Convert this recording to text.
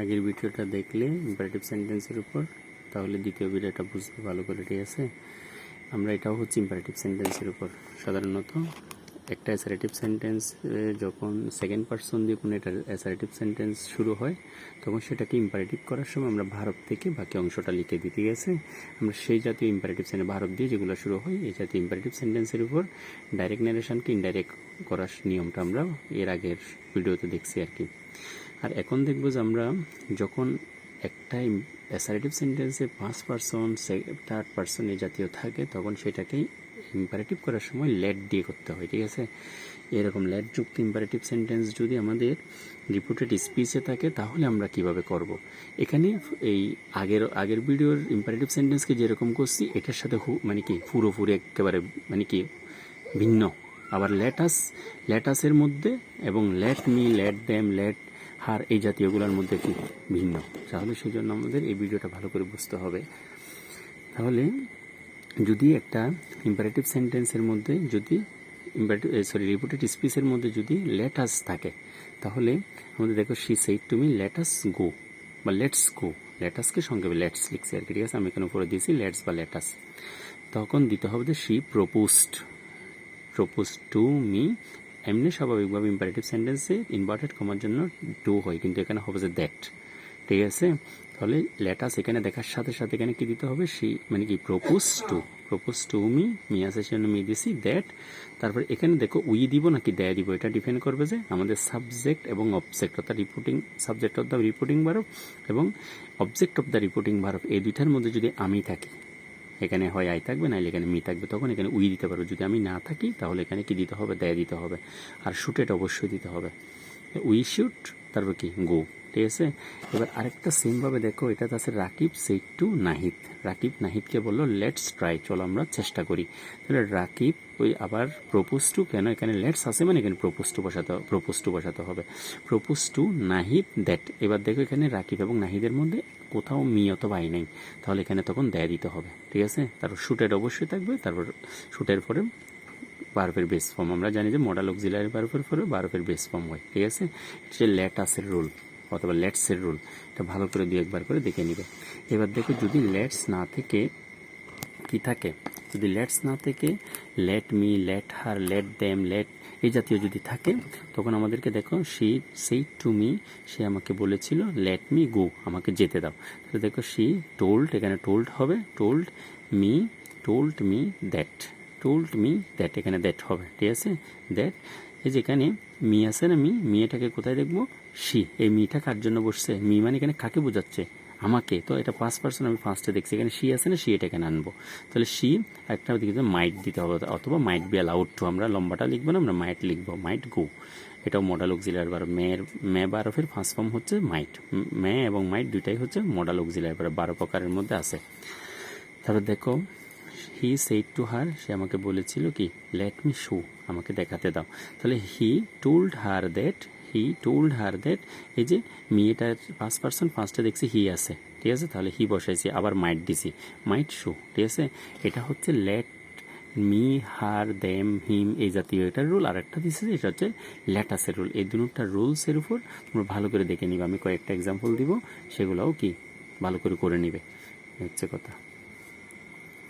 আগের ভিডিওটা দেখলে ইম্পারেটিভ সেন্টেন্সের উপর, তাহলে দ্বিতীয় ভিডিওটা বুঝবে ভালো করে। ঠিক আছে, আমরা এটাও হচ্ছে ইম্পারেটিভ সেন্টেন্সের উপর। সাধারণত একটা অ্যাসারেটিভ সেন্টেন্স যখন সেকেন্ড পারসন দিয়ে কোনো একটা অ্যাসারেটিভ সেন্টেন্স শুরু হয়, তখন সেটাকে ইম্পারেটিভ করার সময় আমরা ভারব থেকে বাকি অংশটা লিখে দিতে গেছে। আমরা সেই জাতীয় ইম্পারেটিভ সেন্টেন্স ভারব দিয়ে যেগুলো শুরু হয়, এই জাতীয় ইম্পারেটিভ সেন্টেন্সের উপর ডাইরেক্ট ন্যারেশনকে ইনডাইরেক্ট করার নিয়মটা আমরা এর আগের ভিডিওতে দেখছি আর কি। আর এখন দেখব যে আমরা যখন একটা অ্যাসারেটিভ সেন্টেন্সে ফার্স্ট পারসন থার্ড পারসন এই জাতীয় থাকে, তখন সেটাকেই ইম্পারেটিভ করার সময় লেট দিয়ে করতে হয়। ঠিক আছে, এরকম লেট যুক্ত ইম্পারেটিভ সেন্টেন্স যদি আমাদের রিপোর্টেড স্পিচে থাকে, তাহলে আমরা কিভাবে করব। এখানে এই আগের ভিডিওর ইম্পারেটিভ সেন্টেন্সকে যেরকম করছি, এটার সাথে মানে কি পুরোপুরি একেবারে মানে কি ভিন্ন। আবার লেটাসের মধ্যে এবং late me, late them, let her এই জাতীয়গুলোর মধ্যে কি ভিন্ন। তাহলে সেই জন্য আমাদের এই ভিডিওটা ভালো করে বুঝতে হবে। তাহলে যদি একটা ইম্পারেটিভ সেন্টেন্সের মধ্যে যদি রিপোর্টেড স্পিচের মধ্যে যদি লেটাস থাকে, তাহলে আমাদের দেখো she said to me let us go বা লেটস গো। লেটাসকে সংক্ষেপে লেটস লিখছি আর কি। ঠিক আছে, আমি এখানে উপরে দিয়েছি লেটস বা লেটাস। তখন দিতে হবে যে শি প্রপোজড টু মি। এমনি স্বাভাবিকভাবে ইম্পারেটিভ সেন্টেন্সে ইনভার্টেড কমার জন্য টু হয়, কিন্তু এখানে হবে যে দ্যাট। ঠিক আছে, তাহলে লেটাস এখানে দেখার সাথে সাথে এখানে কি দিতে হবে, সি মানে কি প্রপোজ টু মি আছে সেজন্য মি দিছি দ্যাট। তারপর এখানে দেখো উই দিব নাকি দেয় দিব, এটা ডিপেন্ড করবে যে আমাদের সাবজেক্ট এবং অবজেক্ট, অর্থাৎ reporting subject of the reporting verb এবং object of the reporting verb, এই দুইটার মধ্যে যদি আমি থাকি, এখানে হয় আই থাকবে, নাহলে এখানে মি থাকবে, তখন এখানে উই দিতে পারো। যদি আমি না থাকি, তাহলে এখানে কি দিতে হবে, দেয় দিতে হবে। আর শুট এটা অবশ্যই দিতে হবে, উই শুট, তারপর কি গো। ঠিক আছে, এবার আরেকটা সেমভাবে দেখো, এটা আছে রাকিব সেড টু নাহিদ। রাকিব নাহিদকে বললো লেটস ট্রাই, চলো আমরা চেষ্টা করি। তাহলে রাকিব ওই আবার প্রপোজ টু, কেন এখানে লেটস আছে মানে এখানে প্রপোজ টু বসাতে হবে। Propose to Nahid that. এবার দেখো এখানে রাকিব এবং নাহিদের মধ্যে কোথাও মি অথবা আই নাই, তাহলে এখানে তখন দেয় দিতে হবে। ঠিক আছে, তারপর শুটের অবশ্যই থাকবে, তারপর শুটের পরে ভার্বের বেস ফর্ম। আমরা জানি যে মডাল অক্সিলারি ভার্বের পরে ভার্বের বেস ফর্ম হয়। ঠিক আছে, এটা লেটাসের রুল অথবা লেটসের রুল, এটা ভালো করে দুই একবার করে দেখে নিবে। এবার দেখো যদি লেটস না থেকে কি থাকে, যদি লেটস না থেকে let me, let her, let them, let এই জাতীয় যদি থাকে, তখন আমাদেরকে দেখো শি সেড টু মি, সে আমাকে বলেছিল লেট মি গো, আমাকে যেতে দাও। তাহলে দেখো শি টোল্ড, এখানে টোল্ড হবে, টোল্ড মি দ্যাট, এখানে দ্যাট হবে। ঠিক আছে, দ্যাট। এই যেখানে মি আছে না, মি এটাকে কোথায় দেখবো, শি। এই মিটা কার জন্য বসছে, মি মানে এখানে কাকে বোঝাচ্ছে, আমাকে। তো এটা ফার্স্ট পারসন, আমি ফার্স্টে দেখছি, এখানে শি আছে না, শি এটা এখানে আনবো। তাহলে শি একটা দিকে মাইট দিতে হবে, অথবা মাইট বি অ্যালাউড টু। আমরা লম্বাটা লিখবো না, আমরা মাইট লিখবো, মাইট গো। এটাও মডাল অক্সিলারি ভার্ব। মে ভার্বের ফার্স্ট ফর্ম হচ্ছে মাইট। মে এবং মাইট দুইটাই হচ্ছে মডাল অক্সিলারি ভার্ব, 12 প্রকারের মধ্যে আছে। তারপর দেখো হি সেড টু হার, সে আমাকে বলেছিল কি লেট মি শো, আমাকে দেখাতে দাও। তাহলে হি টোল্ড হার দ্যাট, এই যে মি এটা ফার্স্ট পারসন, ফার্স্টে দেখছি হি আছে। ঠিক আছে, তাহলে হি বসাইছি, আবার মাইট দিছি, মাইট শো। ঠিক আছে, এটা হচ্ছে লেট মি, হার, দেম, হিম এই জাতীয় এটার রুল। আর একটা দিচ্ছে এটা হচ্ছে লেটাসের রুল। এই দুটোটা রুলসের উপর তোমরা ভালো করে দেখে নিবে। আমি কয়েকটা এক্সাম্পল দিব, সেগুলোও কি ভালো করে নিবে, হচ্ছে কথা।